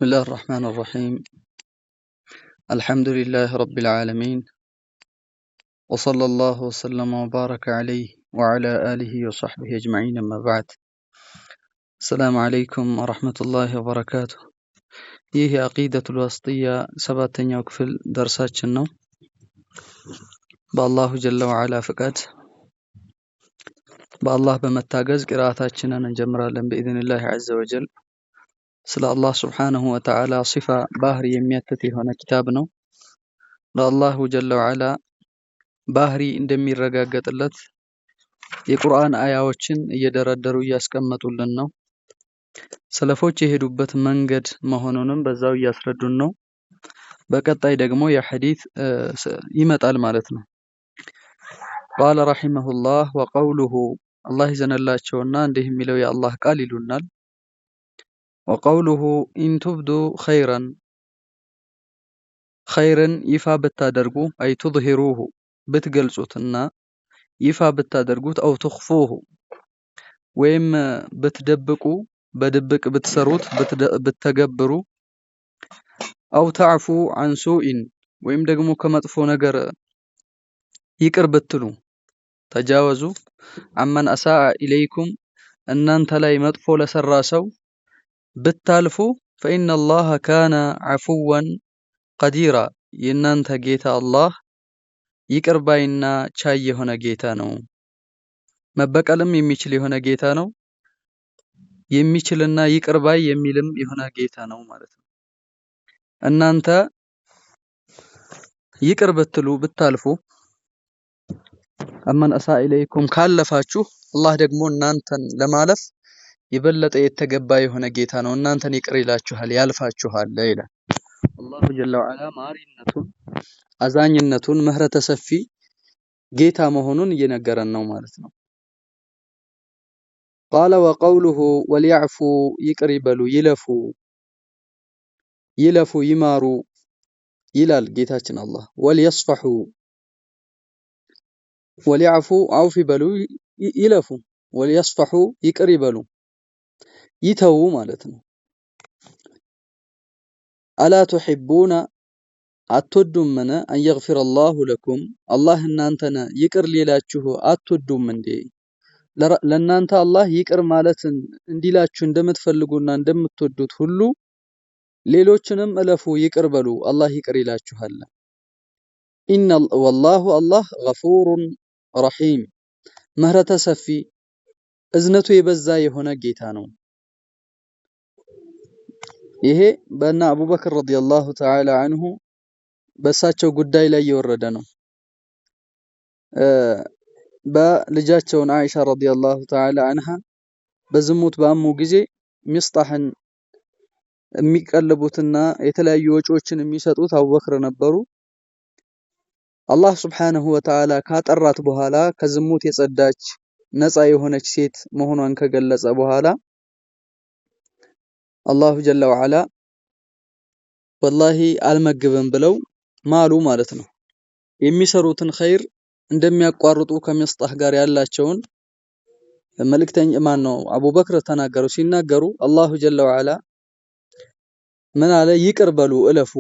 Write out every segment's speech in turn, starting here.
بسم الله الرحمن الرحيم. الحمد لله رب العالمين، وصلى الله وسلم وبارك عليه وعلى آله وصحبه أجمعين، أما بعد. السلام عليكم ورحمة الله وبركاته. ይህ የአቂደቱል ወስጥያ ሰባተኛው ክፍል ደርሳችን ነው። በአላሁ ጀለ ወዐላ ፍቃድ በአላህ በመታገዝ ቅራአታችንን እንጀምራለን በኢዝኒላህ ዐዘ ወጀል። ስለ አላህ ሱብሓነሁ ወተዓላ ሲፋ ባህሪ የሚያትት የሆነ ኪታብ ነው። ለአላሁ ጀለ ወዐላ ባህሪ እንደሚረጋገጥለት የቁርአን አያዎችን እየደረደሩ እያስቀመጡልን ነው። ሰለፎች የሄዱበት መንገድ መሆኑንም በዛው እያስረዱን ነው። በቀጣይ ደግሞ የሐዲስ ይመጣል ማለት ነው። ቃለ ረሒመሁላህ ወቀውሉሁ አላህ ይዘነላቸውና እንዲህ የሚለው የአላህ ቃል ይሉናል። ወቀውሉሁ ኢን ቱብዱ ኸይረን ይፋ ብታደርጉ አይ ቱዝሂሩሁ ብትገልጹትና ይፋ ብታደርጉት አው ትኽፉሁ ወይም ብትደብቁ በድብቅ ብትሰሩት ብትተገብሩ አው ተዕፉ ዐን ሱኢን ወይም ደግሞ ከመጥፎ ነገር ይቅር ብትሉ ተጃወዙ አመን አሳአ ኢለይኩም እናንተ ላይ መጥፎ ለሰራ ሰው ብታልፉ ፈኢነላህ ካነ ዐፉወን ቀዲራ የእናንተ ጌታ አላህ ይቅር ባይና ቻይ የሆነ ጌታ ነው። መበቀልም የሚችል የሆነ ጌታ ነው። የሚችልና ይቅር ባይ የሚልም የሆነ ጌታ ነው ማለት ነው። እናንተ ይቅር ብትሉ ብታልፉ አመን አሳ ኢለይኩም ካለፋችሁ አላህ ደግሞ እናንተን ለማለፍ የበለጠ የተገባ የሆነ ጌታ ነው። እናንተን ይቅር ይላችኋል፣ ያልፋችኋል ይላል። አላሁ ጀለ ወዐላ ማሪነቱን፣ አዛኝነቱን፣ ምህረተ ሰፊ ጌታ መሆኑን እየነገረን ነው ማለት ነው። ቃለ ወቀውሉሁ ወሊያዕፉ ይቅር ይበሉ ይለፉ ይማሩ ይላል ጌታችን አላህ። ወሊየስፈሑ ወሊያዕፉ አውፍ ይበሉ ይለፉ፣ ወሊየስፈሑ ይቅር ይበሉ ይተዉ ማለት ነው። አላ ቱሒቡነ አትወዱምን አን የግፊረ አላሁ ለኩም አላህ እናንተን ይቅር ሊላችሁ አትወዱም እንዴ? ለእናንተ አላህ ይቅር ማለትን እንዲላችሁ እንደምትፈልጉና እንደምትወዱት ሁሉ ሌሎችንም እለፉ፣ ይቅር በሉ፣ አላህ ይቅር ይላችኋል። ወላሁ አላህ ገፉሩን ረሒም ምህረተ ሰፊ እዝነቱ የበዛ የሆነ ጌታ ነው። ይሄ በእነ አቡበክር ረዲየላሁ ተዓላ አንሁ በእሳቸው ጉዳይ ላይ የወረደ ነው። በልጃቸውን አይሻ ረዲየላሁ ተዓላ አንሃ በዝሙት ባሙ ጊዜ ሚስጣህን የሚቀልቡትና የተለያዩ ወጪዎችን የሚሰጡት አቡበክር ነበሩ። አላህ ሱብሓነሁ ወተዓላ ካጠራት በኋላ ከዝሙት የጸዳች ነፃ የሆነች ሴት መሆኗን ከገለጸ በኋላ አላሁ ጀለ ወዐላ ወላሂ አልመግብም ብለው ማሉ ማለት ነው። የሚሰሩትን ኸይር እንደሚያቋርጡ ከሚስጣህ ጋር ያላቸውን መልእክተኛ ማን ነው አቡበክር ተናገሩ። ሲናገሩ አላሁ ጀለ ወዐላ ምን አለ? ይቅር በሉ እለፉ፣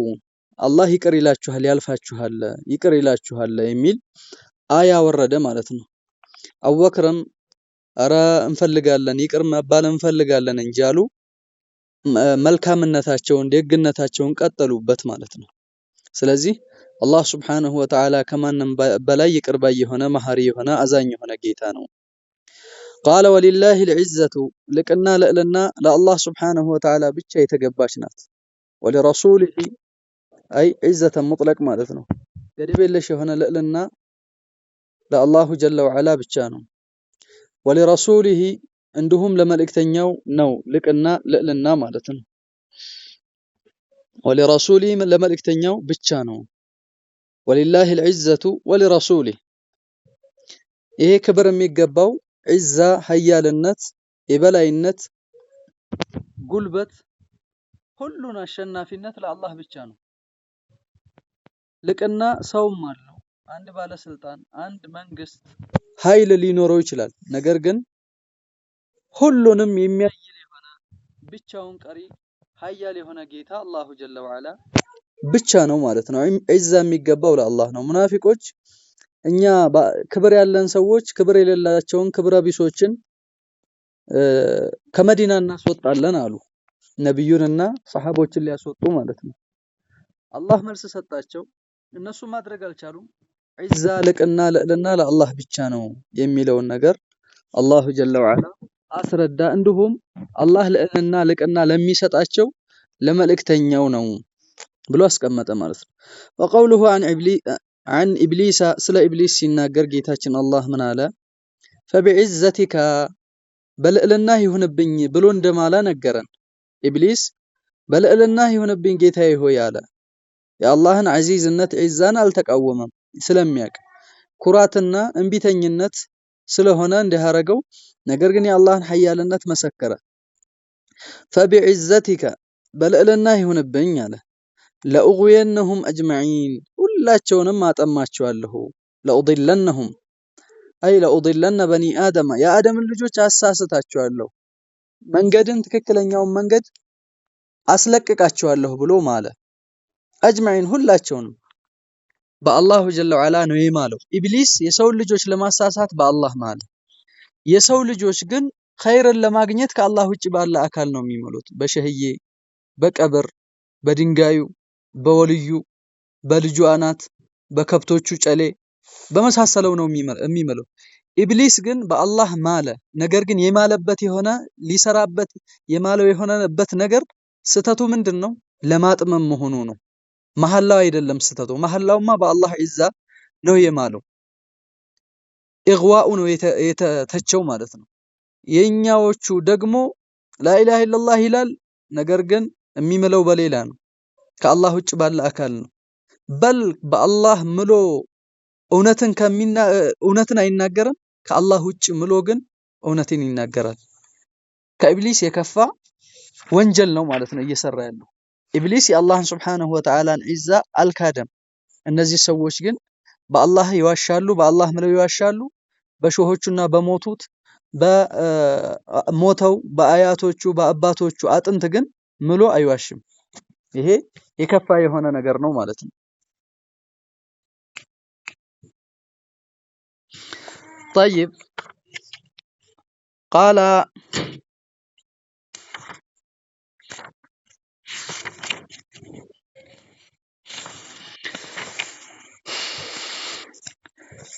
አላህ ይቅር ይላችኋል፣ ያልፋችኋል፣ ይቅር ይላችኋል የሚል አያ ወረደ ማለት ነው። አቡበክርም አረ እንፈልጋለን ይቅር መባል እንፈልጋለን እንጂ አሉ። መልካምነታቸውን ደግነታቸውን ቀጠሉበት ማለት ነው። ስለዚህ አላህ ሱብሓነሁ ወተዓላ ከማንም በላይ ይቅር ባይ የሆነ መሐሪ የሆነ አዛኝ የሆነ ጌታ ነው። ቃለ ወሊላሂል ዒዘቱ ልቅና ልዕልና ለአላህ ሱብሓነሁ ወተዓላ ብቻ የተገባች ናት። ወሊረሱሊሂ አይ ዒዘተን ሙጥለቅ ማለት ነው። ገደብ የለሽ የሆነ ልዕልና ለአላሁ ጀለ ወዐላ ብቻ ነው። ወሊረሱሊሂ እንዲሁም ለመልእክተኛው ነው ልቅና ልዕልና ማለት ነው። ወሊረሱሊሂ ለመልእክተኛው ብቻ ነው። ወሊላሂል ዒዘቱ ወሊረሱሊሂ ይሄ ክብር የሚገባው ዒዛ ሀያልነት፣ የበላይነት፣ ጉልበት፣ ሁሉን አሸናፊነት ለአላህ ብቻ ነው። ልቅና ሰውም አለው። አንድ ባለስልጣን፣ አንድ መንግስት ኃይል ሊኖረው ይችላል። ነገር ግን ሁሉንም የሚያይል የሆነ ብቻውን ቀሪ ሀያል የሆነ ጌታ አላሁ ጀለ ወዐላ ብቻ ነው ማለት ነው። ዒዛ የሚገባው ለአላህ ነው። ሙናፊቆች እኛ ክብር ያለን ሰዎች ክብር የሌላቸውን ክብረ ቢሶችን ከመዲና እናስወጣለን አሉ። ነብዩንና ሰሃቦችን ሊያስወጡ ማለት ነው። አላህ መልስ ሰጣቸው። እነሱ ማድረግ አልቻሉም። ዒዛ ልዕልና ለአላህ ብቻ ነው የሚለውን ነገር አላሁ ጀለ ወዐላ አስረዳ። እንዲሁም አላህ ልዕልና ለሚሰጣቸው ለመልእክተኛው ነው ብሎ አስቀመጠ ማለት ነው። ወቀውሉሁ አን ኢብሊስ ስለ ኢብሊስ ሲናገር ጌታችን አላህ ምን አለ? ፈቢዕዘቲከ በልዕልና ይሁንብኝ ብሎ እንደማለ ነገረን። ኢብሊስ በልዕልና ይሁንብኝ ጌታዬ ሆይ አለ። የአላህን ዐዚዝነት ዒዛን አልተቃወመም ስለሚያውቅ ኩራትና እንቢተኝነት ስለሆነ እንዲያረገው፣ ነገር ግን የአላህን ሐያልነት መሰከረ። ፈቢዕዘቲከ በልዕልና ይሁንብኝ አለ። ለኡግዊየነሁም አጅመዒን ሁላቸውንም አጠማቸዋለሁ። ለኡድለነሁም አይ ለኡድለነ በኒ አደመ የአደምን ልጆች አሳስታቸዋለሁ፣ ትክክለኛውን መንገድ አስለቅቃቸዋለሁ ብሎ ማለ። አጅመዒን ሁላቸውንም በአላሁ ጀለ ወዐላ ነው የማለው። ኢብሊስ የሰውን ልጆች ለማሳሳት በአላህ ማለ። የሰው ልጆች ግን ኸይርን ለማግኘት ከአላህ ውጭ ባለ አካል ነው የሚመሉት። በሸህዬ፣ በቀብር፣ በድንጋዩ፣ በወልዩ፣ በልጁ አናት፣ በከብቶቹ ጨሌ በመሳሰለው ነው የሚመለው። ኢብሊስ ግን በአላህ ማለ። ነገር ግን የማለበት የሆነ ሊሰራበት የማለው የሆነበት ነገር ስተቱ ምንድነው? ለማጥመም መሆኑ ነው። መሐላው አይደለም ስተቱ። መሐላውማ በአላህ ዒዛ ነው የማለው። ኢግዋኡ ነው የተተቸው ማለት ነው። የኛዎቹ ደግሞ ላኢላሃ ኢለላህ ይላል፣ ነገር ግን የሚምለው በሌላ ነው፣ ከአላህ ውጭ ባለ አካል ነው። በል በአላህ ምሎ እውነትን አይናገርም፣ ከአላህ ውጭ ምሎ ግን እውነትን ይናገራል። ከኢብሊስ የከፋ ወንጀል ነው ማለት ነው እየሰራ ያለው። ኢብሊስ የአላህን ሱብሓነሁ ወተዓላን ዒዛ አልካደም። እነዚህ ሰዎች ግን በአላህ ይዋሻሉ፣ በአላህ ምለው ይዋሻሉ። በሾሆቹና በሞቱት በሞተው በአያቶቹ በአባቶቹ አጥንት ግን ምሎ አይዋሽም። ይሄ የከፋ የሆነ ነገር ነው ማለት ነው። ጠይብ ቃለ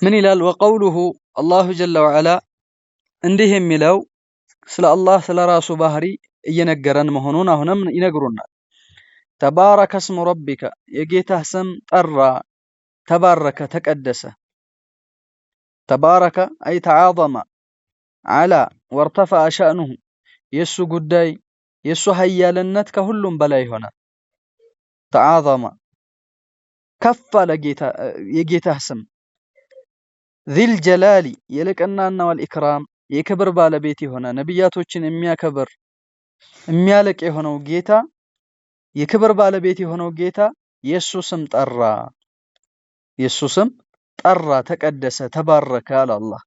ምን ይላል? ወቀውሉሁ አላሁ ጀለ ወዐላ እንዲህ የሚለው ስለ አላህ ስለ ራሱ ባህሪ እየነገረን መሆኑን አሁንም ይነግሩናል። ተባረከ እስሙ ረቢከ የጌታህ ስም ጠራ፣ ተባረከ፣ ተቀደሰ። ተባረከ አይ ተዓዘመ፣ ዓላ ወርተፈዐ ሸእኑሁ የእሱ ጉዳይ የእሱ ሀያልነት ከሁሉም በላይ ሆነ። ተዓዘመ ከፍ አለ የጌታህ ስም። ዚል ጀላሊ የልቅናና ወልኢክራም የክብር ባለቤት የሆነ ነቢያቶችን የሚያከብር የሚያልቅ የሆነው ጌታ የክብር ባለቤት የሆነው ጌታ የእሱ ስም ጠራ፣ ተቀደሰ፣ ተባረከ አለ አላህ።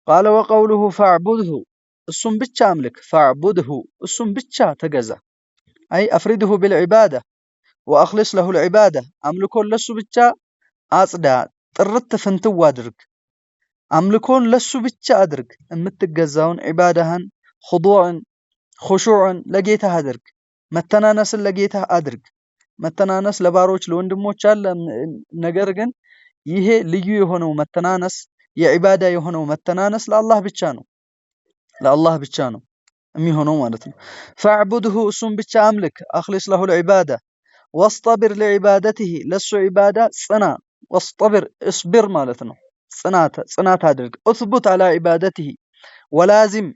ቃለ ወቀውሉሁ ፈዕቡድሁ እሱም ብቻ አምልክ፣ ፈዕቡድሁ እሱም ብቻ ተገዛ። አይ አፍሪድሁ ቢልዒባዳ ወአኽሊስ ለሁ ልዒባዳ አምልኮን ለሱ ብቻ አጽዳ፣ ጥርት ፍንትው አድርግ። አምልኮን ለሱ ብቻ አድርግ። የምትገዛውን ዒባዳህን ኹሹዕን ለጌታህ አድርግ። መተናነስን ለጌታህ አድርግ። መተናነስ ለባሮች ለወንድሞች አለ። ነገር ግን ይሄ ልዩ የሆነው መተናነስ የዒባዳ የሆነው መተናነስ ለአላህ ብቻ ነው የሚሆነው ማለት ነው። ፈዕቡድሁ እሱም ብቻ አምልክ። አኽሊስ ለሁ ልዒባዳ ወስጠቢር ሊዒባደትህ ለሱ ዒባዳ ጽና። ወስጠቢር እስቢር ማለት ነው። ጽናት አድርግ። ኡስቡት አላ ዒባደትህ ወላዚም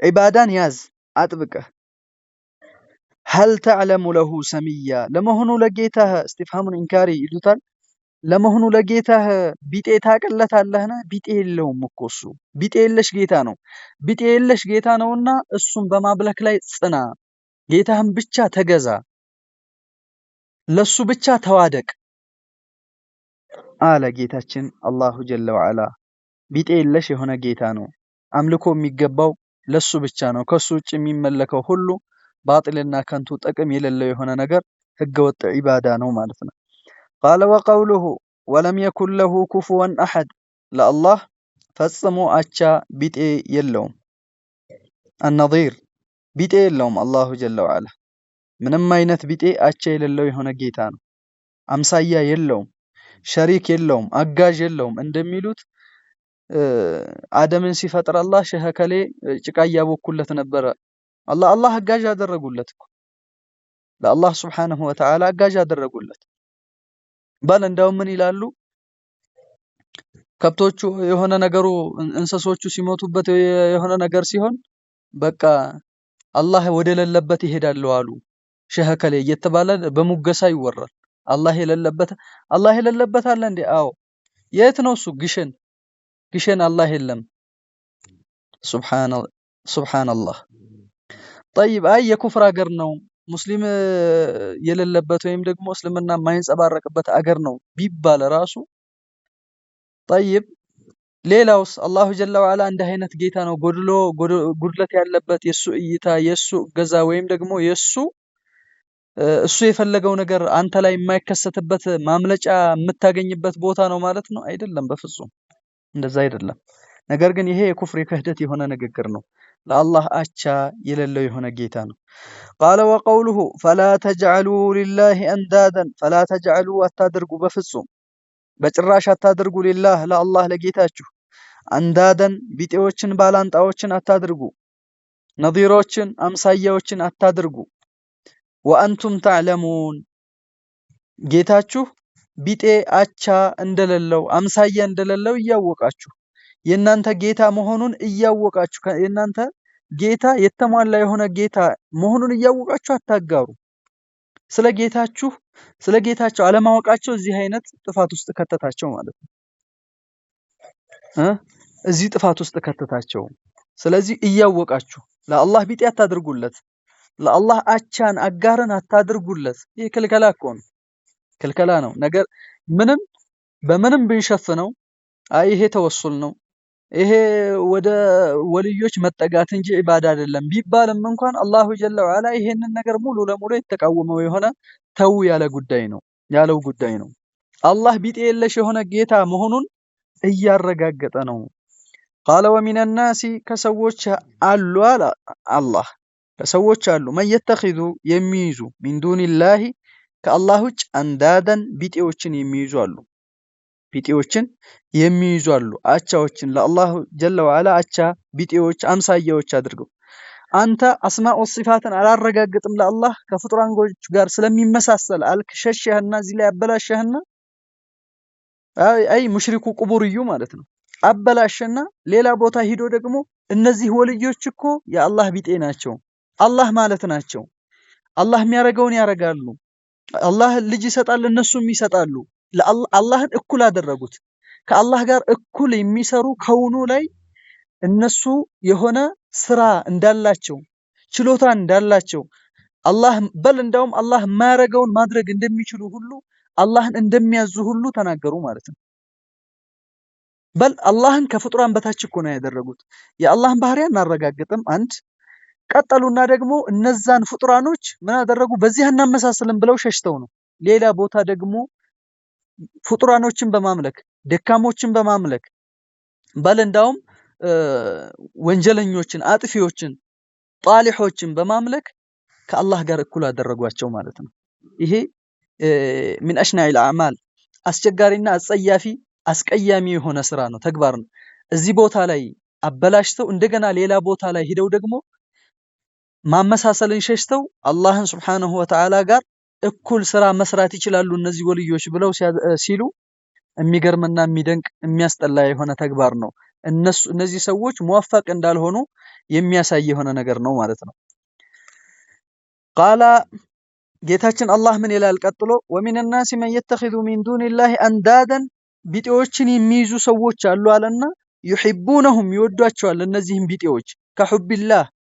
ዒባዳን ያዝ አጥብቀህ። ሀል ተዕለሙ ለሁ ሰሚያ ለመሆኑ ለጌታህ እስቲፍሃሙን ኢንካሪ ይሉታል። ለመሆኑ ለጌታህ ቢጤ ታቅለታለህን? ቢጤ የለውም እኮ እሱ ቢጤ የለሽ ጌታ ነው። ቢጤ የለሽ ጌታ ነውና እሱም በማምለክ ላይ ጽና። ጌታህን ብቻ ተገዛ፣ ለሱ ብቻ ተዋደቅ አለ ጌታችን አላሁ ጀለ ወዐላ። ቢጤ የለሽ የሆነ ጌታ ነው። አምልኮ የሚገባው ለሱ ብቻ ነው። ከሱ ውጭ የሚመለከው ሁሉ ባጢልና ከንቱ ጥቅም የሌለው የሆነ ነገር ህገወጥ ዒባዳ ነው ማለት ነው። ቃለ ወቀውሉሁ ወለም የኩን ለሁ ኩፉወን አሐድ ለአላህ ፈጽሞ አቻ ቢጤ የለውም። አነዚር ቢጤ የለውም አላሁ ጀለ ወዐላ ምንም አይነት ቢጤ አቻ የሌለው የሆነ ጌታ ነው። አምሳያ የለውም፣ ሸሪክ የለውም፣ አጋዥ የለውም እንደሚሉት አደምን ሲፈጥር አላህ ሸህ እከሌ ጭቃ እያቦኩለት ነበረ። አላህ አጋዥ አደረጉለት እኮ ለአላህ ሱብሓነሁ ወተዓላ አጋዥ አደረጉለት። ባል እንደውም ምን ይላሉ? ከብቶቹ የሆነ ነገሩ እንስሶቹ ሲሞቱበት የሆነ ነገር ሲሆን በቃ አላህ ወደ ሌለበት ይሄዳሉ አሉ ሸህ እከሌ እየተባለ በሙገሳ ይወራል። አላህ የሌለበት አለ እንዴ? አዎ። የት ነው እሱ? ግሸን አላህ የለም። ሱብሃንአላህ። ጠይብ አይ የኩፍር ሀገር ነው ሙስሊም የሌለበት ወይም ደግሞ እስልምና የማይንጸባረቅበት አገር ነው ቢባል ራሱ ጠይብ ሌላውስ አላሁ ጀለ ወዐላ እንዲህ አይነት ጌታ ነው ጉድለት ያለበት የሱ እይታ የሱ ገዛ ወይም ደግሞ እሱ የፈለገው ነገር አንተ ላይ የማይከሰትበት ማምለጫ የምታገኝበት ቦታ ነው ማለት ነው? አይደለም፣ በፍጹም እንደዛ አይደለም። ነገር ግን ይሄ የኩፍር የክህደት የሆነ ንግግር ነው። ለአላህ አቻ የሌለው የሆነ ጌታ ነው። ቃለ ወቀውሉሁ ፈላ ተጅዐሉ ሊላሂ አንዳደን ፈላ ተጅዐሉ አታድርጉ፣ በፍጹም በጭራሽ አታድርጉ፣ ሊላህ ለአላህ ለጌታችሁ አንዳደን ቢጤዎችን ባላንጣዎችን አታድርጉ፣ ነዚሮችን አምሳያዎችን አታድርጉ። ወአንቱም ተዕለሙን ጌታችሁ ቢጤ አቻ እንደሌለው አምሳያ እንደሌለው እያወቃችሁ የእናንተ ጌታ መሆኑን እያወቃችሁ የእናንተ ጌታ የተሟላ የሆነ ጌታ መሆኑን እያወቃችሁ አታጋሩ። ስለ ጌታቸው አለማወቃቸው እዚህ አይነት ጥፋት ውስጥ ከተታቸው ማለት ነው። እዚህ ጥፋት ውስጥ ከተታቸው። ስለዚህ እያወቃችሁ ለአላህ ቢጤ አታድርጉለት፣ ለአላህ አቻን አጋርን አታድርጉለት። ይህ ክልከላ እኮ ነው፣ ክልከላ ነው። ነገር በምንም ብንሸፍነው አይ ይሄ ተወሱል ነው ይሄ ወደ ወልዮች መጠጋት እንጂ ዒባዳ አይደለም ቢባልም እንኳን አላሁ ጀለ ወዐላ ይሄንን ነገር ሙሉ ለሙሉ የተቃወመው የሆነ ተው ያለው ጉዳይ ነው። አላህ ቢጤ የለሽ የሆነ ጌታ መሆኑን እያረጋገጠ ነው። ቃለ ወሚነ ናሲ ከሰዎች አሉ አለ አላህ ከሰዎች አሉ መን የተኺዙ የሚይዙ ሚን ዱኒላሂ ከአላህ ውጭ አንዳደን ቢጤዎችን የሚይዙ አሉ አቻዎችን ለአላህ ጀለ ወዐላ አቻ ቢጤዎች አምሳያዎች አድርገው። አንተ አስማኡ ሲፋትን አላረጋግጥም ለአላህ ከፍጡራኖች ጋር ስለሚመሳሰል አልክ ሸሸህና እዚህ ላይ አበላሸህና አይ ሙሽሪኩ ቁቡርዩ ማለት ነው። አበላሸና ሌላ ቦታ ሂዶ ደግሞ እነዚህ ወልዮች እኮ የአላህ ቢጤ ናቸው፣ አላህ ማለት ናቸው፣ አላህ የሚያረገውን ያረጋሉ፣ አላህ ልጅ ይሰጣል እነሱም ይሰጣሉ። አላህን እኩል አደረጉት። ከአላህ ጋር እኩል የሚሰሩ ከውኑ ላይ እነሱ የሆነ ስራ እንዳላቸው ችሎታ እንዳላቸው እንደውም አላህ የማያረገውን ማድረግ እንደሚችሉ ሁሉ አላህን እንደሚያዙ ሁሉ ተናገሩ ማለት ነው። በል አላህን ከፍጡራን በታች እኮ ነው ያደረጉት። የአላህን ባህሪ አናረጋግጥም አንድ ቀጠሉና ደግሞ እነዛን ፍጡራኖች ምን አደረጉ? በዚህ እናመሳስልም ብለው ሸሽተው ነው ሌላ ቦታ ደግሞ ፍጡራኖችን በማምለክ ደካሞችን በማምለክ በል እንዳውም ወንጀለኞችን አጥፊዎችን ጣሊሖችን በማምለክ ከአላህ ጋር እኩል አደረጓቸው ማለት ነው። ይሄ ሚን አሽናኢል አዕማል አስቸጋሪና አጸያፊ አስቀያሚ የሆነ ስራ ነው፣ ተግባር ነው። እዚህ ቦታ ላይ አበላሽተው እንደገና ሌላ ቦታ ላይ ሂደው ደግሞ ማመሳሰልን ሸሽተው አላህን ሱብሓነሁ ወተዓላ ጋር እኩል ስራ መስራት ይችላሉ እነዚህ ወልዮች ብለው ሲሉ የሚገርምና የሚደንቅ የሚያስጠላ የሆነ ተግባር ነው። እነዚህ ሰዎች ሙዋፈቅ እንዳልሆኑ የሚያሳይ የሆነ ነገር ነው ማለት ነው። ቃላ ጌታችን አላህ ምን ይላል ቀጥሎ? ወሚነ ናሲ መን የተኺዙ ሚን ዱኒላሂ አንዳደን ቢጤዎችን የሚይዙ ሰዎች አሉ አለና ዩሒቡነሁም ይወዷቸዋል እነዚህም ቢጤዎች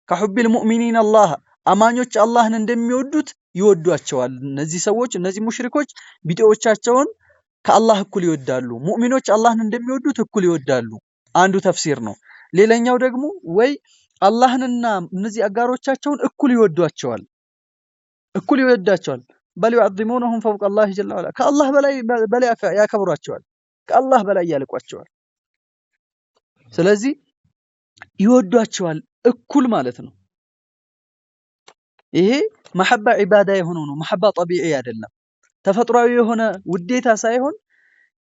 ከሑቢል ሙእሚኒን አላህ አማኞች አላህን እንደሚወዱት ይወዷቸዋል። እነዚህ ሰዎች እነዚህ ሙሽሪኮች ቢጤዎቻቸውን ከአላህ እኩል ይወዳሉ። ሙእሚኖች አላህን እንደሚወዱት እኩል ይወዳሉ። አንዱ ተፍሲር ነው። ሌላኛው ደግሞ ወይ አላህንና እነዚህ አጋሮቻቸውን እኩል ይወዷቸዋል። በል يعظمونهم فوق الله جل وعلا ከአላህ በላይ ያከብሯቸዋል። ከአላህ በላይ ያልቋቸዋል። ስለዚህ ይወዷቸዋል እኩል ማለት ነው። ይሄ መሐባ ዒባዳ የሆነው ነው። መሐባ ጠቢዒ አይደለም። ተፈጥሯዊ የሆነ ውዴታ ሳይሆን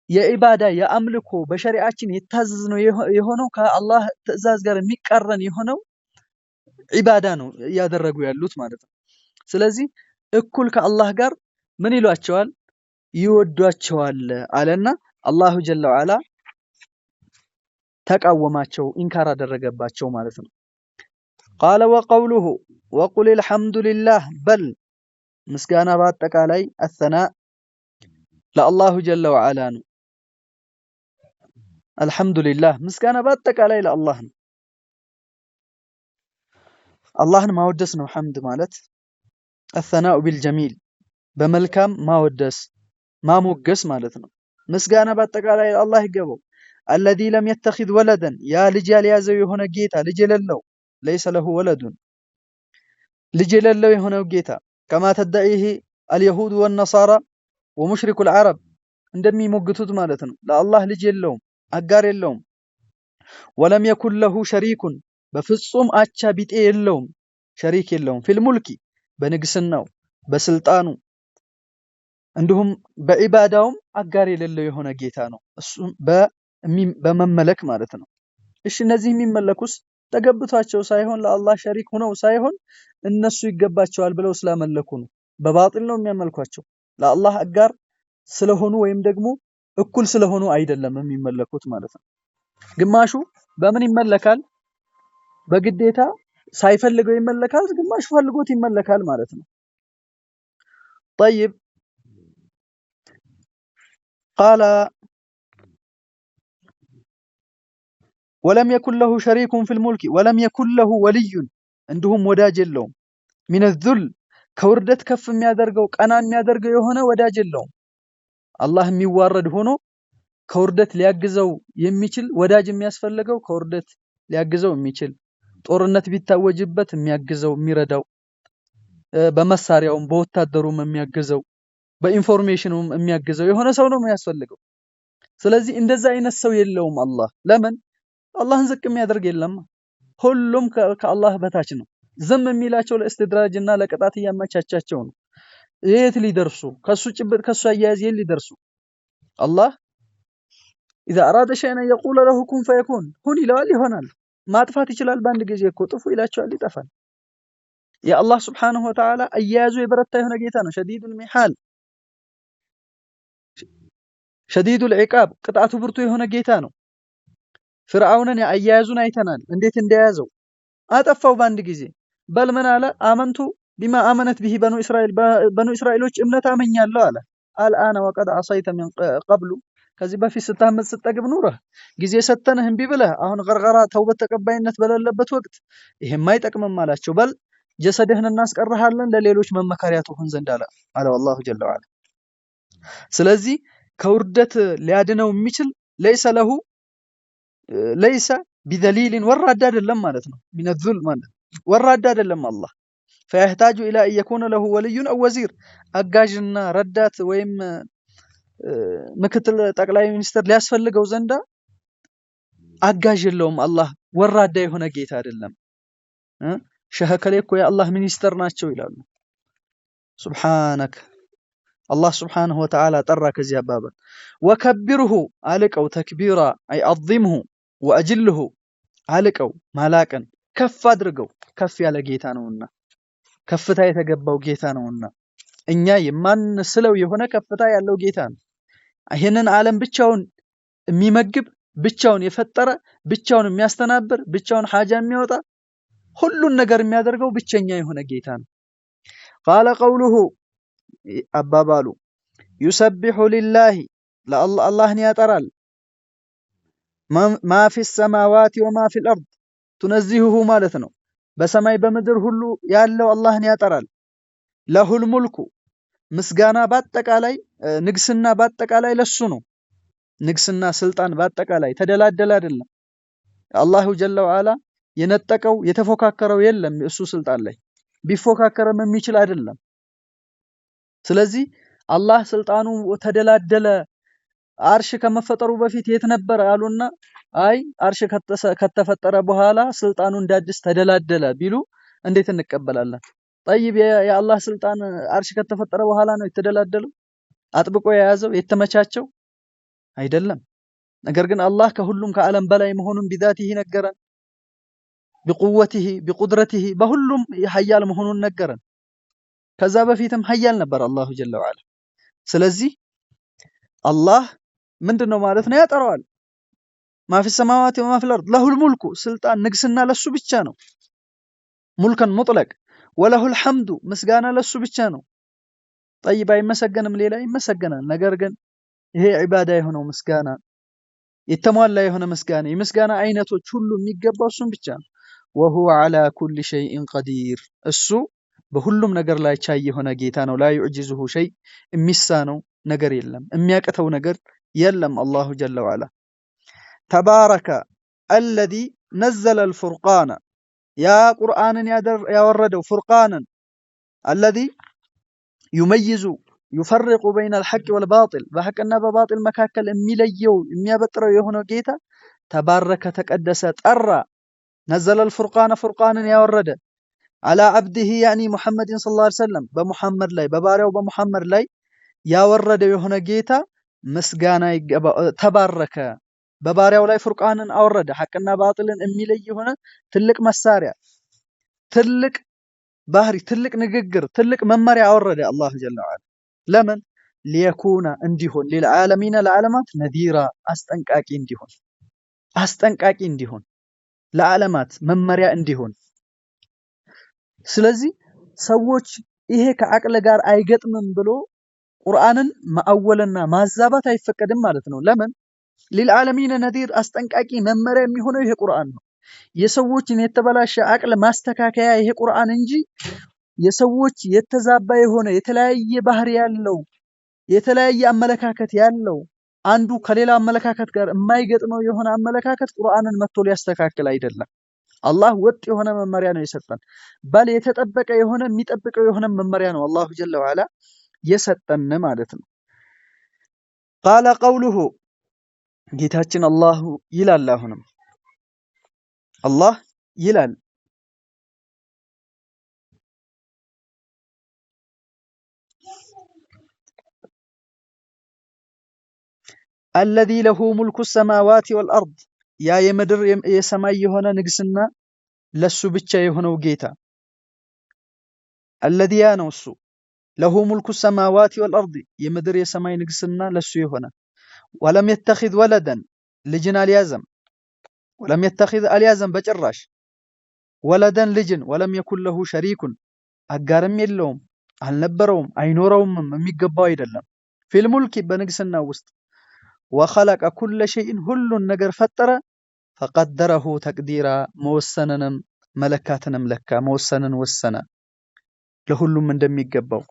የዒባዳ የአምልኮ በሸሪዓችን የታዘዝነው የሆነው ከአላህ ትዕዛዝ ጋር የሚቃረን የሆነው ዒባዳ ነው እያደረጉ ያሉት ማለት ነው። ስለዚህ እኩል ከአላህ ጋር ምን ይሏቸዋል? ይወዷቸዋል አለና አላሁ ጀለ ወዐላ ተቃወማቸው፣ ኢንካር አደረገባቸው ማለት ነው። ቃለ ወቀውሉሁ ወቁል አልሐምዱሊላህ በል ምስጋና በአጠቃላይ አሰና ለአላሁ ጀለ ወዐላ ነው። አልሐምዱሊላህ ምስጋና በአጠቃላይ ለአላህ ነው። አላህን ማወደስ ነው ሐምድ ማለት። አሰናኡ ቢልጀሚል በመልካም ማወደስ ማሞገስ ማለት ነው። ምስጋና በአጠቃላይ ለአላህ ይገባው። አለዚ ለም የተኺዝ ወለደን ያ ልጅ ያልያዘው የሆነ ጌታ ልጅ የሌለው ለይሰ ለሁ ወለዱን ልጅ የሌለው የሆነው ጌታ ከማ ተደዒህ አልየሁድ ወነሳራ ወሙሽሪኩ ልዓረብ እንደሚሞግቱት ማለት ነው። ለአላህ ልጅ የለውም፣ አጋር የለውም። ወለም የኩን ለሁ ሸሪኩን በፍጹም አቻ ቢጤ የለውም፣ ሸሪክ የለውም። ፊል ሙልኪ በንግስናው በስልጣኑ እንዲሁም በዒባዳውም አጋር የሌለው የሆነ ጌታ ነው። እሱም በመመለክ ማለት ነው። እሺ እነዚህ የሚመለኩስ ተገብቷቸው ሳይሆን ለአላህ ሸሪክ ሆነው ሳይሆን እነሱ ይገባቸዋል ብለው ስላመለኩ ነው። በባጢል ነው የሚያመልኳቸው። ለአላህ አጋር ስለሆኑ ወይም ደግሞ እኩል ስለሆኑ አይደለም የሚመለኩት ማለት ነው። ግማሹ በምን ይመለካል? በግዴታ ሳይፈልገው ይመለካል፣ ግማሹ ፈልጎት ይመለካል ማለት ነው። ጠይብ ቃለ ወለም የኩን ለሁ ሸሪኩን ፊል ሙልኪ ወለም የኩን ለሁ ወልዩን እንዲሁም ወዳጅ የለውም። ሚነ ዙል ከውርደት ከፍ የሚያደርገው ቀና የሚያደርገው የሆነ ወዳጅ የለውም። አላህ የሚዋረድ ሆኖ ከውርደት ሊያግዘው የሚችል ወዳጅ የሚያስፈልገው ከውርደት ሊያግዘው የሚችል ጦርነት ቢታወጅበት የሚያግዘው የሚረዳው በመሳሪያውም በወታደሩም የሚያግዘው በኢንፎርሜሽኑም የሚያግዘው የሆነ ሰው ነው የሚያስፈልገው። ስለዚህ እንደዛ አይነት ሰው የለውም አላህ። ለምን? አላህን ዝቅ የሚያደርግ የለም። ሁሉም ከአላህ በታች ነው። ዝም የሚላቸው ለእስትድራጅና ለቅጣት እያመቻቻቸው ነው። የት ሊደርሱ ከሱ ጭብጥ ከሱ አያያዝ የት ሊደርሱ? አላህ إذا أراد شيئا يقول له كن فيكون ሁን ይለዋል፣ ይሆናል። ማጥፋት ይችላል በአንድ ጊዜ እኮ ጥፉ ይላቸዋል፣ ይጠፋል። የአላህ ሱብሓነሁ ወተዓላ አያያዙ የበረታ የሆነ ጌታ ነው። ሸዲዱል ሚሓል ሸዲዱል ዒቃብ ቅጣቱ ብርቱ የሆነ ጌታ ነው። ፍርዓውንን አያያዙን አይተናል፣ እንዴት እንደያዘው አጠፋው በአንድ ጊዜ። በል ምን አለ? አመንቱ ቢማ አመነት ቢሂ በኑ እስራኤል በኑ እስራኤሎች እምነት አመኛለሁ አለ። አልአነ ወቀድ አሰይተ ሚን ቀብሉ ከዚህ በፊት ስታመጽ ስትጠግብ ኑረህ ጊዜ ሰተንህ እምቢ ብለህ አሁን ገርገራ ተውበት ተቀባይነት በሌለበት ወቅት ይሄም አይጠቅምም አላቸው። በል ጀሰድህን እናስቀርሃለን ለሌሎች መመካሪያ ትሆን ዘንድ አለ አላሁ ጀለ ወዐላ። ስለዚህ ከውርደት ሊያድነው የሚችል ለይሰ ቢዘሊልን ወራዳ አይደለም ማለት ነው። ሚነ ዙል ማለት ወራዳ አይደለም አላህ። ፈየህታጁ ኢላ አን የኩነ ለሁ ወልዩን አው ወዚር አጋዥና ረዳት ወይም ምክትል ጠቅላይ ሚኒስትር ሊያስፈልገው ዘንዳ አጋዥ የለውም። አላህ ወራዳ የሆነ ጌታ አይደለም። ሸህ እኮ የአላህ ሚኒስተር ናቸው ይላሉ። ሱብሓነክ አላህ ሱብሓነሁ ወተዓላ ጠራ ከዚህ አባባል። ወከቢርሁ አልቀው ተክቢራ አይ አዚምሁ ወአጅልሁ አልቀው ማላቅን ከፍ አድርገው፣ ከፍ ያለ ጌታ ነውና ከፍታ የተገባው ጌታ ነውና እኛ የማንስለው የሆነ ከፍታ ያለው ጌታ ነው። ይሄንን ዓለም ብቻውን የሚመግብ ብቻውን የፈጠረ ብቻውን የሚያስተናብር ብቻውን ሐጃ የሚያወጣ ሁሉን ነገር የሚያደርገው ብቸኛ የሆነ ጌታ ነው። ቃለ ቀውሉሁ አባባሉ ዩሰቢሑ ሊላሂ አላህን ያጠራል ማ ፊ ሰማዋት ወማ ፊል አርድ ቱነዚሁሁ ማለት ነው። በሰማይ በምድር ሁሉ ያለው አላህን ያጠራል። ለሁል ሙልኩ ምስጋና በአጠቃላይ ንግስና በአጠቃላይ ለሱ ነው። ንግስና ስልጣን በአጠቃላይ ተደላደለ አይደለም። አላሁ ጀለ ወዐላ የነጠቀው የተፎካከረው የለም እሱ ስልጣን ላይ ቢፎካከረም የሚችል አይደለም። ስለዚህ አላህ ስልጣኑ ተደላደለ አርሽ ከመፈጠሩ በፊት የት ነበር አሉና አይ አርሽ ከተፈጠረ በኋላ ስልጣኑ እንዳዲስ ተደላደለ ቢሉ እንዴት እንቀበላለን? ጠይብ የአላህ ስልጣን አርሽ ከተፈጠረ በኋላ ነው የተደላደለው አጥብቆ የያዘው የተመቻቸው አይደለም። ነገር ግን አላህ ከሁሉም ከዓለም በላይ መሆኑን ቢዛቲሂ ነገረን፣ ቢቁወቲሂ ቢቁድረቲሂ በሁሉም ሀያል መሆኑን ነገረን። ከዛ በፊትም ሀያል ነበር አላሁ ጀለ ወዐላ። ስለዚህ አላህ ምንድነው ማለት ነው? ያጠራዋል። ማፊ ሰማዋቲ ወማ ፊል አርድ ለሁል ሙልኩ ስልጣን ንግስና ለሱ ብቻ ነው። ሙልከን ሙጥለቅ ወለሁል ሐምዱ ምስጋና ለሱ ብቻ ነው። ጠይብ አይመሰገንም፣ ሌላ ይመሰገናል። ነገር ግን ይሄ ዒባዳ የሆነው ምስጋና የተሟላ የሆነ ምስጋና የምስጋና አይነቶች ሁሉ የሚገባው እሱን ብቻ ነው። ወሁወ ዐላ ኩሊ ሸይኢን ቀዲር እሱ በሁሉም ነገር ላይ ቻይ የሆነ ጌታ ነው። ላ ዩዕጂዙሁ ሸይ የሚሳነው ነገር የለም፣ የሚያቅተው ነገር የለም። አላሁ ጀለ ወዐላ ተባረከ አለዚ ነዘለ አልፉርቃነ ያ ቁርአንን ያወረደው ፉርቃንን አለዚ ዩመይዙ ዩፈርቁ በይነ አልሐቅ ወልባጢል በሐቅና በባጢል መካከል የሚለየው የሚያበጥረው የሆነው ጌታ ተባረከ ተቀደሰ ጠራ። ነዘለ አልፉርቃነ ፉርቃንን ያወረደ አላ አብዲሂ ያኒ ሙሐመድን ሰለላሁ ዐለይሂ ወሰለም በሙሐመድ ላይ በባሪያው በሙሐመድ ላይ ያወረደው የሆነ ጌታ ምስጋና ይገባው። ተባረከ በባሪያው ላይ ፉርቃንን አወረደ ሐቅና ባጢልን የሚለይ የሆነ ትልቅ መሳሪያ ትልቅ ባህሪ ትልቅ ንግግር ትልቅ መመሪያ አወረደ አላህ ጀለ ወዐላ። ለምን ሊየኩነ እንዲሆን ለልዓለሚነ ለዓለማት ነዚራ አስጠንቃቂ እንዲሆን ለዓለማት መመሪያ እንዲሆን። ስለዚህ ሰዎች ይሄ ከአቅል ጋር አይገጥምም ብሎ ቁርአንን ማአወልና ማዛባት አይፈቀድም ማለት ነው። ለምን ለልዓለሚነ ነዚር አስጠንቃቂ መመሪያ የሚሆነው ይሄ ቁርአን ነው። የሰዎችን የተበላሸ አቅል ማስተካከያ ይሄ ቁርአን እንጂ የሰዎች የተዛባ የሆነ የተለያየ ባህሪ ያለው የተለያየ አመለካከት ያለው አንዱ ከሌላ አመለካከት ጋር የማይገጥመው የሆነ አመለካከት ቁርአንን መጥቶ ሊያስተካክል አይደለም። አላህ ወጥ የሆነ መመሪያ ነው የሰጠን። በል የተጠበቀ የሆነ የሚጠብቀው የሆነ መመሪያ ነው አላሁ ጀለ ወዐላ የሰጠን ማለት ነው። ቃለ ቀውሉሁ ጌታችን አላሁ ይላል። አሁንም አላህ ይላል አለዚ ለሁ ሙልኩ ሰማዋቲ ወልአርድ ያ የምድር የሰማይ የሆነ ንግስና ለሱ ብቻ የሆነው ጌታ አለዚ ያ ነው እሱ ለሁ ሙልኩ ሰማዋቲ ወልአርድ የምድር የሰማይ ንግስና ለሱ የሆነ ወለም የተኺዝ ወለደን ልጅን አልያዘም ወለም የተኺዝ አልያዘም በጭራሽ ወለደን ልጅን ወለም የኩን ለሁ ሸሪኩን አጋርም የለውም አልነበረውም አይኖረውም የሚገባው አይደለም ፊል ሙልኪ በንግስና ውስጥ ወኸለቀ ኩለ ሸይእን ሁሉን ነገር ፈጠረ ፈቀደረሁ ተቅዲራ መወሰንንም መለካትንም ለካ መወሰንን ወሰነ ለሁሉም እንደሚገባው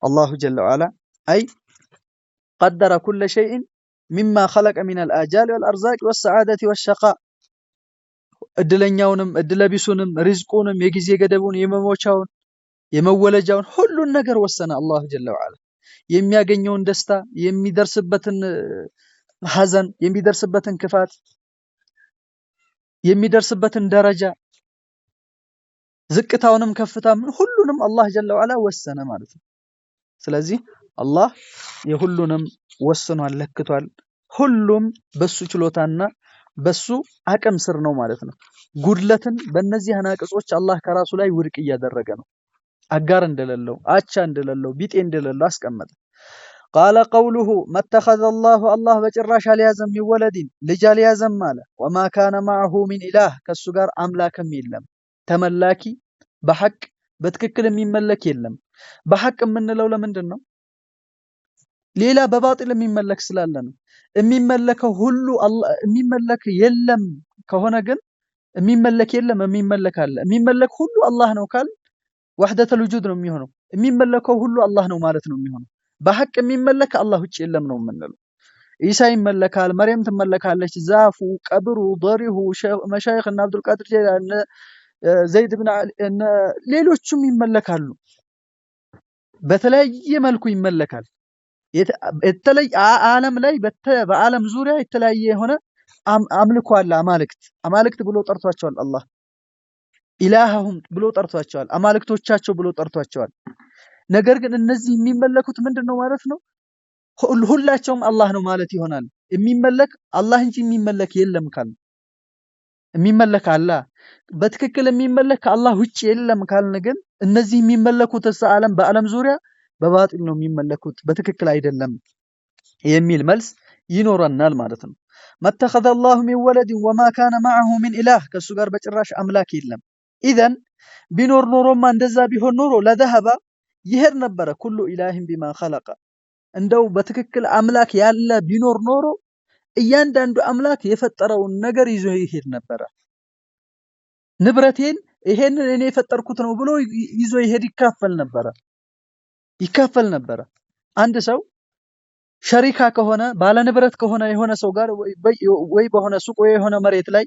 አላሁ ጀለ ወዐላ አይ ቀደረ ኩለ ሸይእን ሚማ ኸለቀ ሚነል አጃል ወልአርዛቅ ወሰዓደቲ ወሸቃእ እድለኛውንም እድለቢሱንም ሪዝቁንም የጊዜ ገደቡን የመሞቻውን የመወለጃውን ሁሉን ነገር ወሰነ አላሁ ጀለ ወዐላ። የሚያገኘውን ደስታ የሚደርስበትን ሐዘን የሚደርስበትን ክፋት የሚደርስበትን ደረጃ ዝቅታውንም ከፍታም ሁሉንም አላህ ጀለ ወዐላ ወሰነ ማለት ነው። ስለዚህ አላህ የሁሉንም ወስኗል ለክቷል። ሁሉም በሱ ችሎታና በሱ አቅም ስር ነው ማለት ነው። ጉድለትን በእነዚህ አናቅጾች አላህ ከራሱ ላይ ውድቅ እያደረገ ነው። አጋር እንደሌለው አቻ እንደሌለው ቢጤ እንደሌለው አስቀመጠ። ቃለ ቀውሉሁ መተኸዘ አላሁ አላህ በጭራሽ አልያዘም ሚወለዲን ልጅ አልያዘም አለ። ወማ ካነ ማዐሁ ሚን ኢላህ ከሱ ጋር አምላክም የለም ተመላኪ በሐቅ በትክክል የሚመለክ የለም። በሐቅ የምንለው ለምንድን ነው? ሌላ በባጢል የሚመለክ ስላለ ነው። የሚመለከው ሁሉ አላህ የሚመለክ የለም ከሆነ ግን የሚመለክ የለም የሚመለክ አለ። የሚመለክ ሁሉ አላህ ነው ካል ወህደተል ውጁድ ነው የሚሆነው። የሚመለከው ሁሉ አላህ ነው ማለት ነው የሚሆነው። በሐቅ የሚመለክ አላህ ውጭ የለም ነው የምንለው። ኢሳ ይመለካል፣ መርየም ትመለካለች፣ ዛፉ፣ ቀብሩ፣ ضሪሁ፣ መሻይኽ እና አብዱል ቃድር ጀይላኒ ዘይድ ብን አሊ እነ ሌሎችም ይመለካሉ። በተለያየ መልኩ ይመለካል። የተለየ ዓለም ላይ በዓለም ዙሪያ የተለያየ የሆነ አምልኮ አለ። አማልክት ብሎ ጠርቷቸዋል አላህ። ኢላሃሁም ብሎ ጠርቷቸዋል። አማልክቶቻቸው ብሎ ጠርቷቸዋል። ነገር ግን እነዚህ የሚመለኩት ምንድነው ማለት ነው? ሁላቸውም አላህ ነው ማለት ይሆናል። የሚመለክ አላህ እንጂ የሚመለክ የለም ካልን የሚመለክ አለ በትክክል የሚመለክ ከአላህ ውጪ የለም ካልን ግን እነዚህ የሚመለኩት በዓለም ዙሪያ በባጢል ነው የሚመለኩት በትክክል አይደለም የሚል መልስ ይኖረናል ማለት ነው። መተኸዘ አላሁ ሚን ወለድ ወማ ካነ መዐሁ ሚን ኢላህ ከሱ ጋር በጭራሽ አምላክ የለም። ኢዘን ቢኖር ኖሮማ እንደዛ ቢሆን ኖሮ ለዘሀበ ይሄድ ነበረ ኩሉ ኢላሂን ቢማ ኸለቀ እንደው በትክክል አምላክ ያለ ቢኖር ኖሮ እያንዳንዱ አምላክ የፈጠረውን ነገር ይዞ ይሄድ ነበረ። ንብረቴን ይሄንን እኔ የፈጠርኩት ነው ብሎ ይዞ ይሄድ ይካፈል ነበረ። አንድ ሰው ሸሪካ ከሆነ ባለ ንብረት ከሆነ የሆነ ሰው ጋር ወይ በሆነ ሱቅ ወይ የሆነ መሬት ላይ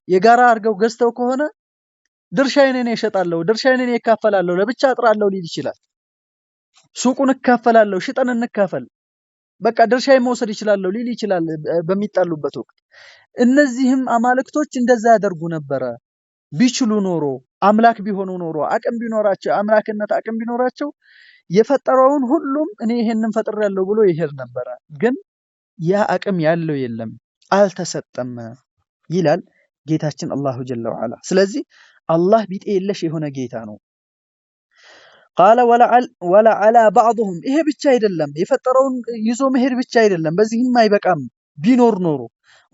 የጋራ አድርገው ገዝተው ከሆነ ድርሻዬን እኔ እሸጣለሁ፣ ድርሻዬን እኔ እካፈላለሁ፣ ለብቻ አጥራለሁ ሊል ይችላል። ሱቁን እካፈላለሁ፣ ሽጠን እንካፈል፣ በቃ ድርሻዬን መውሰድ ይችላለሁ ሊል ይችላል በሚጣሉበት ወቅት። እነዚህም አማልክቶች እንደዛ ያደርጉ ነበረ። ቢችሉ ኖሮ አምላክ ቢሆኑ ኖሮ አቅም ቢኖራቸው አምላክነት አቅም ቢኖራቸው የፈጠረውን ሁሉም እኔ ይሄንን ፈጥሬያለሁ ብሎ ይሄድ ነበረ። ግን ያ አቅም ያለው የለም አልተሰጠም ይላል ጌታችን አላሁ ጀለ ወዐላ። ስለዚህ አላህ ቢጤ የለሽ የሆነ ጌታ ነው። ቃለ ወለዐላ ባዕዱሁም ይሄ ብቻ አይደለም፣ የፈጠረውን ይዞ መሄድ ብቻ አይደለም፣ በዚህም አይበቃም። ቢኖር ኖሮ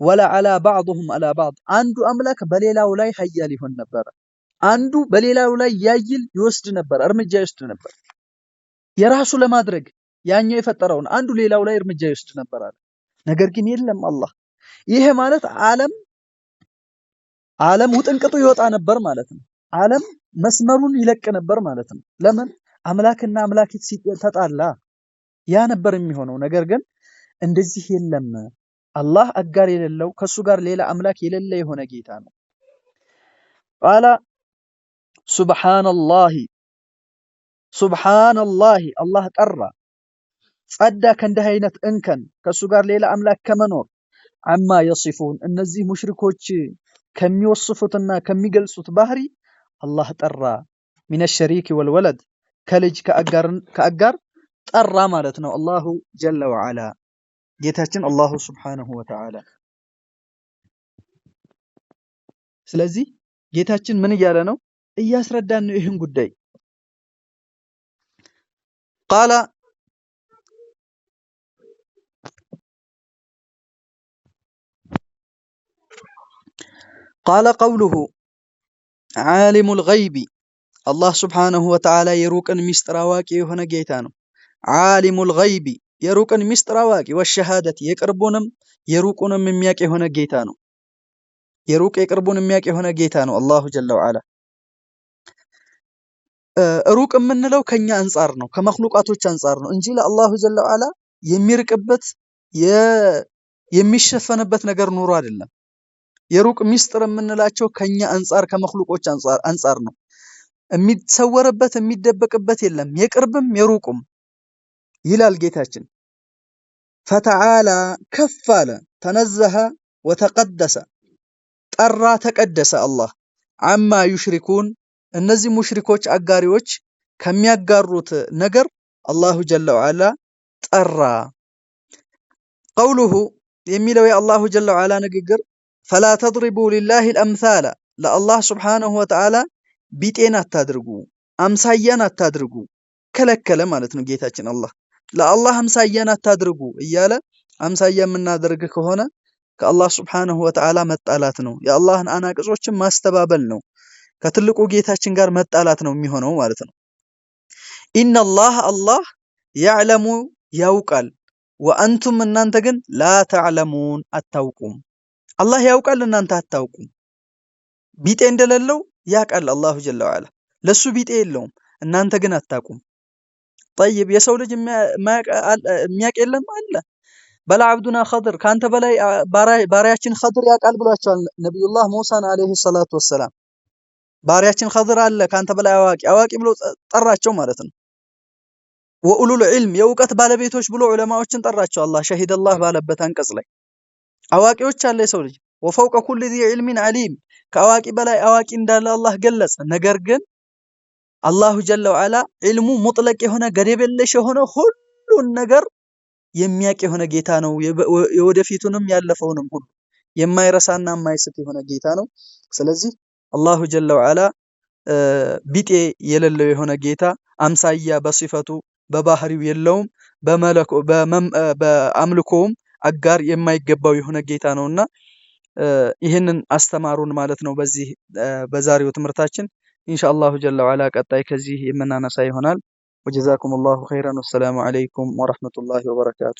ወለዐላ ባዕዱሁም ዐላ ባዕድ አንዱ አምላክ በሌላው ላይ ሀያል ይሆን ነበር። አንዱ በሌላው ላይ ያይል ይወስድ ነበር፣ እርምጃ ይወስድ ነበር። የራሱ ለማድረግ ያኛው የፈጠረውን አንዱ ሌላው ላይ እርምጃ ይወስድ ነበር አለ። ነገር ግን የለም አላህ። ይሄ ማለት ዓለም ውጥንቅጡ ይወጣ ነበር ማለት ነው። ዓለም መስመሩን ይለቅ ነበር ማለት ነው። ለምን? አምላክና አምላኪት ተጣላ። ያ ነበር የሚሆነው። ነገር ግን እንደዚህ የለም። አላህ አጋር የሌለው ከሱ ጋር ሌላ አምላክ የሌለ የሆነ ጌታ ነው። ቃለ ሱብሃነላሂ አላህ ጠራ ጸዳ ከእንዲህ አይነት እንከን ከሱ ጋር ሌላ አምላክ ከመኖር አማ የሲፉን እነዚህ ሙሽሪኮች ከሚወስፉትና ከሚገልጹት ባህሪ አላህ ጠራ። ሚነ ሸሪክ ወልወለድ ከልጅ ከአጋር ጠራ ማለት ነው። አላሁ ጀለ ወዐላ ጌታችን አላሁ ሱብሓነሁ ወተዓላ። ስለዚህ ጌታችን ምን እያለ ነው? እያስረዳን ነው ይህን ጉዳይ። ቃለ ቀውሉሁ ዓሊሙል ገይቢ አላህ ሱብሓነሁ ወተዓላ የሩቅን ሚስጥር አዋቂ የሆነ ጌታ ነው። ዓሊሙል ገይቢ የሩቅን ሚስጥር አዋቂ ወሸሃደት የቅርቡንም የሩቁንም የሚያውቅ የሆነ ጌታ ነው። የሩቅ የቅርቡን የሚያውቅ የሆነ ጌታ ነው አላሁ ጀለ ወዐላ። ሩቅ የምንለው ከኛ አንጻር ነው፣ ከመክሉቃቶች አንጻር ነው እንጂ ለአላሁ ጀለ ወዐላ የሚርቅበት የሚሸፈንበት ነገር ኑሮ አይደለም። የሩቅ ሚስጥር የምንላቸው ከኛ አንጻር ከመክሉቆች አንጻር ነው። የሚሰወርበት የሚደበቅበት የለም፣ የቅርብም የሩቁም ይላል ጌታችን። ፈተዓላ ከፍ አለ፣ ተነዘሀ ወተቀደሰ ጠራ ተቀደሰ አላህ አማ ዩሽሪኩን እነዚህ ሙሽሪኮች አጋሪዎች ከሚያጋሩት ነገር አላሁ ጀለ ወዐላ ጠራ። ቀውሉሁ የሚለው የአላሁ ጀለ ወዐላ ንግግር ፈላ ተድሪቡ ሊላሂል አምሳለ ለአላህ ሱብሓነሁ ወተዓላ ቢጤን አታድርጉ፣ አምሳያን አታድርጉ ከለከለ ማለት ነው ጌታችን አላህ። ለአላህ አምሳያን አታድርጉ እያለ አምሳያ የምናደርግ ከሆነ ከአላህ ሱብሓነሁ ወተዓላ መጣላት ነው። የአላህን አናቅጾችን ማስተባበል ነው። ከትልቁ ጌታችን ጋር መጣላት ነው የሚሆነው ማለት ነው። ኢነላህ አላህ ያዕለሙ ያውቃል፣ ወአንቱም እናንተ ግን ላ ተዕለሙን አታውቁም። አላህ ያውቃል፣ እናንተ አታውቁም። ቢጤ እንደሌለው ያውቃል አላሁ ጀለ ወዐላ። ለሱ ቢጤ የለውም፣ እናንተ ግን አታውቁም። ጠይብ የሰው ልጅ የሚያውቅ የለም አለ። በል አብዱና ኸድር ካንተ በላይ ባሪያችን ኸድር ያውቃል ብሏቸዋል ነብዩላህ ሙሳን አለይሂ ሰላቱ ወሰላም። ባሪያችን ኸድር አለ ካንተ በላይ አዋቂ ብሎ ጠራቸው ማለት ነው። ወኡሉል ዒልም የእውቀት ባለቤቶች ብሎ ዑለማዎችን ጠራቸው አላህ ሸሂደላህ ባለበት አንቀጽ ላይ አዋቂዎች አለ የሰው ልጅ ወፈውቀ ኩል ዚ ዒልሚን ዓሊም ከአዋቂ በላይ አዋቂ እንዳለ አላህ ገለጸ። ነገር ግን አላሁ ጀለ ወዐላ ዒልሙ ሙጥለቅ የሆነ ገደብ የለሽ የሆነ ሁሉን ነገር የሚያውቅ የሆነ ጌታ ነው። የወደፊቱንም ያለፈውንም ሁሉ የማይረሳና የማይስት የሆነ ጌታ ነው። ስለዚህ አላሁ ጀለ ወዐላ ቢጤ የሌለው የሆነ ጌታ አምሳያ በሲፈቱ በባህሪው የለውም። በአምልኮውም አጋር የማይገባው የሆነ ጌታ ነውና ይህንን አስተማሩን ማለት ነው በዚህ በዛሬው ትምህርታችን። ኢንሻአላሁ ጀለ ወዐላ ቀጣይ ከዚህ የምናነሳ ይሆናል። ወጀዛኩሙላሁ ኸይረን ወሰላሙ ዐለይኩም ወረሕመቱላሂ ወበረካቱ።